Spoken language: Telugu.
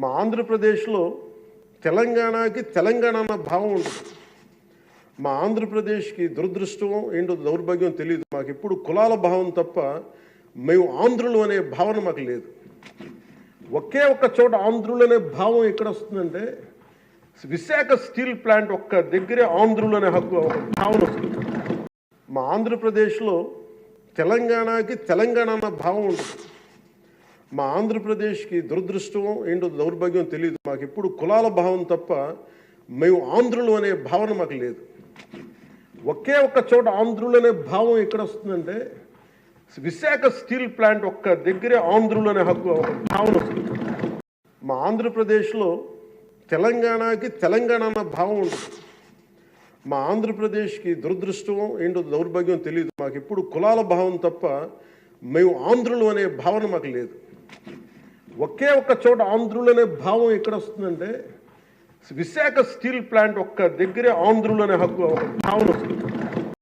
మా ఆంధ్రప్రదేశ్లో తెలంగాణకి తెలంగాణ అన్న భావం ఉంటుంది. మా ఆంధ్రప్రదేశ్కి దురదృష్టం ఏంటో దౌర్భాగ్యం తెలియదు. మాకు ఎప్పుడు కులాల భావం తప్ప మేము ఆంధ్రులు అనే భావన మాకు లేదు. ఒకే ఒక్క చోట ఆంధ్రులు అనే భావం ఎక్కడ వస్తుందంటే విశాఖ స్టీల్ ప్లాంట్ ఒక్క దగ్గరే ఆంధ్రులు అనే భావన వస్తుంది. మా ఆంధ్రప్రదేశ్లో తెలంగాణకి తెలంగాణ అన్న భావం ఉంటుంది. మా ఆంధ్రప్రదేశ్కి దురదృష్టం ఏంటో దౌర్భాగ్యం తెలియదు. మాకు ఎప్పుడు కులాల భావం తప్ప మేము ఆంధ్రులు అనే భావన మాకు లేదు. ఒకే ఒక్క చోట ఆంధ్రులు అనే భావం ఎక్కడ వస్తుందంటే విశాఖ స్టీల్ ప్లాంట్ ఒక్క దగ్గరే ఆంధ్రులు అనే భావన వస్తుంది. మా ఆంధ్రప్రదేశ్లో తెలంగాణకి తెలంగాణ అన్న భావం ఉంటుంది. మా ఆంధ్రప్రదేశ్కి దురదృష్టం ఏంటో దౌర్భాగ్యం తెలియదు. మాకు ఎప్పుడు కులాల భావం తప్ప మేము ఆంధ్రులు అనే భావన మాకు లేదు. ఒకే ఒక్క చోట ఆంధ్రులు అనే భావం ఎక్కడ వస్తుందంటే విశాఖ స్టీల్ ప్లాంట్ ఒక్క దగ్గరే ఆంధ్రులు అనే భావన వస్తుంది.